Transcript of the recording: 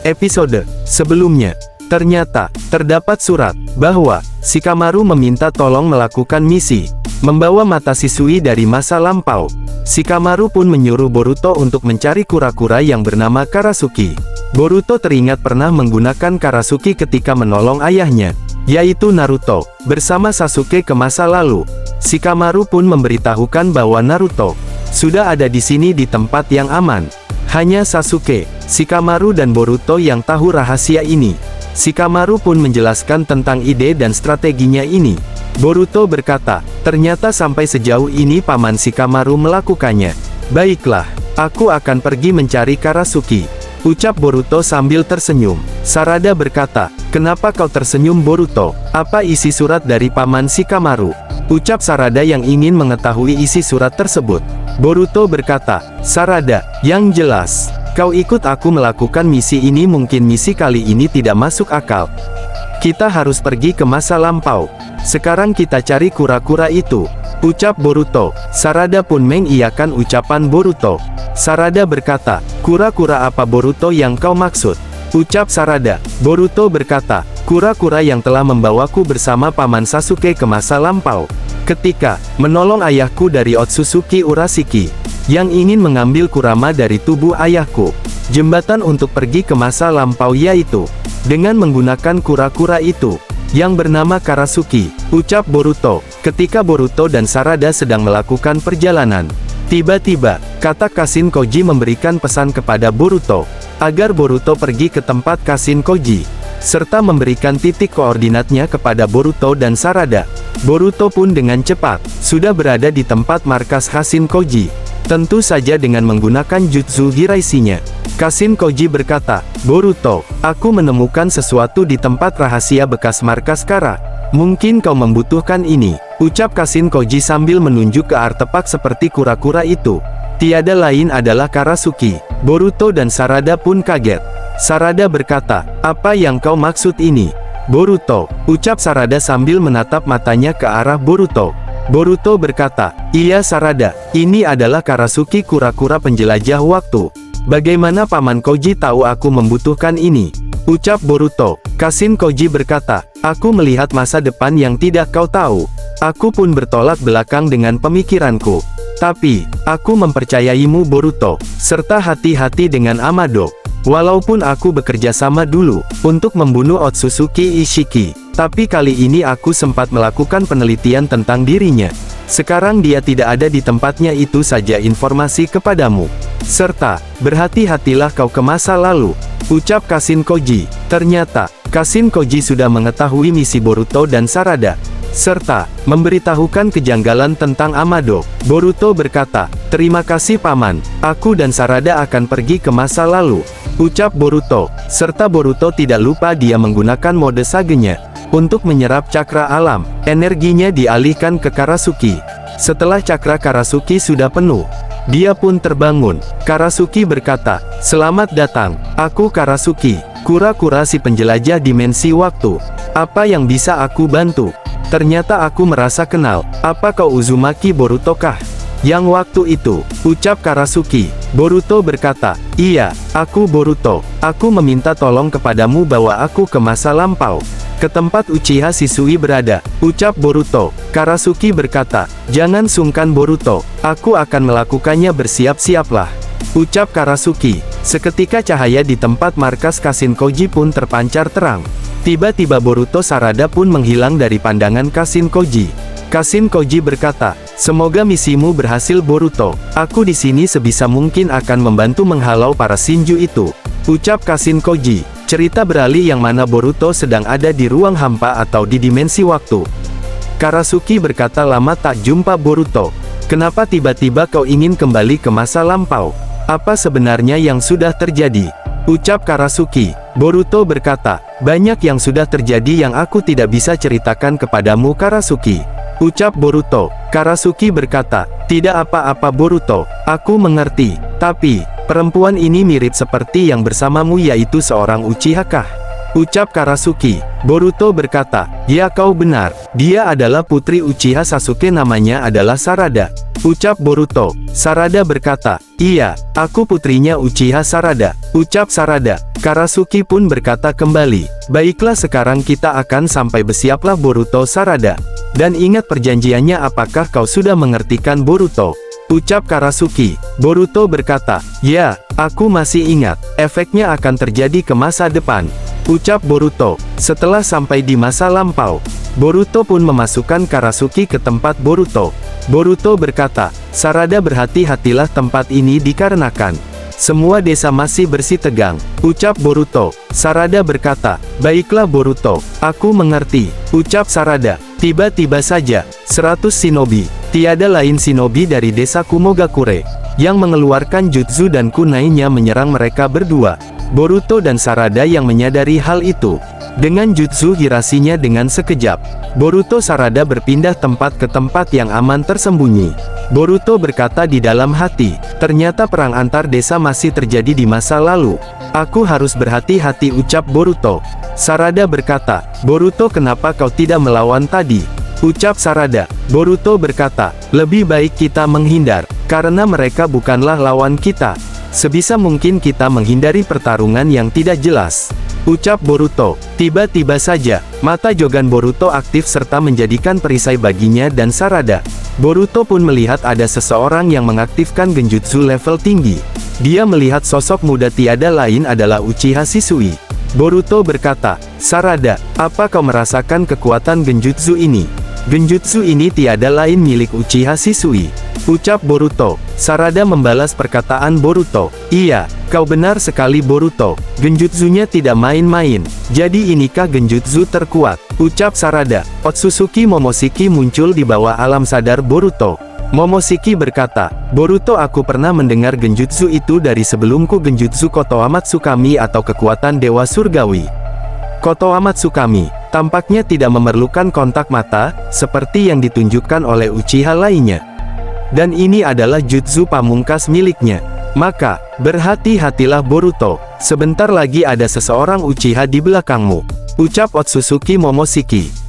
Episode sebelumnya, ternyata terdapat surat bahwa Shikamaru meminta tolong melakukan misi membawa mata sisui dari masa lampau. Shikamaru pun menyuruh Boruto untuk mencari kura-kura yang bernama Karasuki. Boruto teringat pernah menggunakan Karasuki ketika menolong ayahnya, yaitu Naruto, bersama Sasuke ke masa lalu. Shikamaru pun memberitahukan bahwa Naruto sudah ada di sini di tempat yang aman. Hanya Sasuke, Shikamaru dan Boruto yang tahu rahasia ini. Shikamaru pun menjelaskan tentang ide dan strateginya ini. Boruto berkata, ternyata sampai sejauh ini Paman Shikamaru melakukannya. Baiklah, aku akan pergi mencari Karasuki, ucap Boruto sambil tersenyum. Sarada berkata, kenapa kau tersenyum Boruto? Apa isi surat dari Paman Shikamaru? Ucap Sarada yang ingin mengetahui isi surat tersebut. Boruto berkata, Sarada, yang jelas, kau ikut aku melakukan misi ini. Mungkin misi kali ini tidak masuk akal. Kita harus pergi ke masa lampau. Sekarang kita cari kura-kura itu, ucap Boruto. Sarada pun mengiyakan ucapan Boruto. Sarada berkata, kura-kura apa Boruto yang kau maksud? Ucap Sarada. Boruto berkata, kura-kura yang telah membawaku bersama Paman Sasuke ke masa lampau, ketika menolong ayahku dari Otsutsuki Urashiki, yang ingin mengambil Kurama dari tubuh ayahku. Jembatan untuk pergi ke masa lampau yaitu dengan menggunakan kura-kura itu, yang bernama Karasuki, ucap Boruto. Ketika Boruto dan Sarada sedang melakukan perjalanan, tiba-tiba, kata Kashin Koji memberikan pesan kepada Boruto, agar Boruto pergi ke tempat Kashin Koji, serta memberikan titik koordinatnya kepada Boruto dan Sarada. Boruto pun dengan cepat sudah berada di tempat markas Kashin Koji, tentu saja dengan menggunakan jutsu Hiraishinya. Kashin Koji berkata, Boruto, aku menemukan sesuatu di tempat rahasia bekas markas Kara. Mungkin kau membutuhkan ini, ucap Kashin Koji sambil menunjuk ke artefak seperti kura-kura itu. Tiada lain adalah Karasuki. Boruto dan Sarada pun kaget. Sarada berkata, apa yang kau maksud ini? Boruto, ucap Sarada sambil menatap matanya ke arah Boruto. Boruto berkata, iya Sarada, ini adalah Karasuki kura-kura penjelajah waktu. Bagaimana Paman Koji tahu aku membutuhkan ini? Ucap Boruto. Kashin Koji berkata, aku melihat masa depan yang tidak kau tahu. Aku pun bertolak belakang dengan pemikiranku. Tapi, aku mempercayaimu Boruto, serta hati-hati dengan Amado. Walaupun aku bekerja sama dulu untuk membunuh Otsutsuki Ishiki, tapi kali ini aku sempat melakukan penelitian tentang dirinya. Sekarang dia tidak ada di tempatnya. Itu saja informasi kepadamu. Serta, berhati-hatilah kau ke masa lalu, ucap Kashin Koji. Ternyata, Kashin Koji sudah mengetahui misi Boruto dan Sarada, serta memberitahukan kejanggalan tentang Amado. Boruto berkata, terima kasih Paman, aku dan Sarada akan pergi ke masa lalu, ucap Boruto. Serta Boruto tidak lupa dia menggunakan mode Sagenya untuk menyerap cakra alam. Energinya dialihkan ke Karasuki. Setelah cakra Karasuki sudah penuh, dia pun terbangun. Karasuki berkata, selamat datang, aku Karasuki, kura-kura si penjelajah dimensi waktu. Apa yang bisa aku bantu? Ternyata aku merasa kenal. Apa kau Uzumaki Boruto kah? Yang waktu itu, ucap Karasuki. Boruto berkata, iya, aku Boruto. Aku meminta tolong kepadamu bawa aku ke masa lampau, ke tempat Uchiha Shisui berada, ucap Boruto. Karasuki berkata, jangan sungkan Boruto, aku akan melakukannya, bersiap-siaplah, ucap Karasuki. Seketika cahaya di tempat markas Kashin Koji pun terpancar terang. Tiba-tiba Boruto Sarada pun menghilang dari pandangan Kashin Koji. Kashin Koji berkata, semoga misimu berhasil Boruto. Aku di sini sebisa mungkin akan membantu menghalau para Shinju itu, ucap Kashin Koji. Cerita beralih yang mana Boruto sedang ada di ruang hampa atau di dimensi waktu. Karasuki berkata, lama tak jumpa Boruto. Kenapa tiba-tiba kau ingin kembali ke masa lampau? Apa sebenarnya yang sudah terjadi? Ucap Karasuki. Boruto berkata, banyak yang sudah terjadi yang aku tidak bisa ceritakan kepadamu Karasuki. Ucap Boruto. Karasuki berkata, tidak apa-apa Boruto, aku mengerti. Tapi, perempuan ini mirip seperti yang bersamamu yaitu seorang Uchiha kah? Ucap Karasuki. Boruto berkata, ya kau benar, dia adalah putri Uchiha Sasuke namanya adalah Sarada. Ucap Boruto. Sarada berkata, iya, aku putrinya Uchiha Sarada. Ucap Sarada. Karasuki pun berkata kembali, baiklah sekarang kita akan sampai bersiaplah Boruto Sarada. Dan ingat perjanjiannya apakah kau sudah mengertikan Boruto? Ucap Karasuki. Boruto berkata, ya, aku masih ingat, efeknya akan terjadi ke masa depan. Ucap Boruto. Setelah sampai di masa lampau, Boruto pun memasukkan Karasuki ke tempat Boruto. Boruto berkata, Sarada berhati-hatilah tempat ini dikarenakan semua desa masih bersih tegang. Ucap Boruto. Sarada berkata, baiklah Boruto, aku mengerti. Ucap Sarada. Tiba-tiba saja, 100 shinobi, tiada lain shinobi dari desa Kumogakure, yang mengeluarkan jutsu dan kunainya menyerang mereka berdua. Boruto dan Sarada yang menyadari hal itu. Dengan jutsu hirasinya dengan sekejap, Boruto Sarada berpindah tempat ke tempat yang aman tersembunyi. Boruto berkata di dalam hati, ternyata perang antar desa masih terjadi di masa lalu. Aku harus berhati-hati ucap Boruto. Sarada berkata, Boruto kenapa kau tidak melawan tadi? Ucap Sarada. Boruto berkata, lebih baik kita menghindar, karena mereka bukanlah lawan kita. Sebisa mungkin kita menghindari pertarungan yang tidak jelas. Ucap Boruto. Tiba-tiba saja, mata Jogan Boruto aktif serta menjadikan perisai baginya dan Sarada. Boruto pun melihat ada seseorang yang mengaktifkan genjutsu level tinggi. Dia melihat sosok muda tiada lain adalah Uchiha Shisui. Boruto berkata, Sarada, apa kau merasakan kekuatan genjutsu ini? Genjutsu ini tiada lain milik Uchiha Shisui. Ucap Boruto. Sarada membalas perkataan Boruto. Iya, kau benar sekali Boruto. Genjutsunya tidak main-main. Jadi inikah genjutsu terkuat? Ucap Sarada. Otsutsuki Momoshiki muncul di bawah alam sadar Boruto. Momoshiki berkata, Boruto aku pernah mendengar genjutsu itu dari sebelumku genjutsu Kotoa Matsukami atau kekuatan Dewa Surgawi. Kotoa Matsukami tampaknya tidak memerlukan kontak mata, seperti yang ditunjukkan oleh Uchiha lainnya. Dan ini adalah jutsu pamungkas miliknya. Maka, berhati-hatilah Boruto, sebentar lagi ada seseorang Uchiha di belakangmu. Ucap Otsutsuki Momoshiki.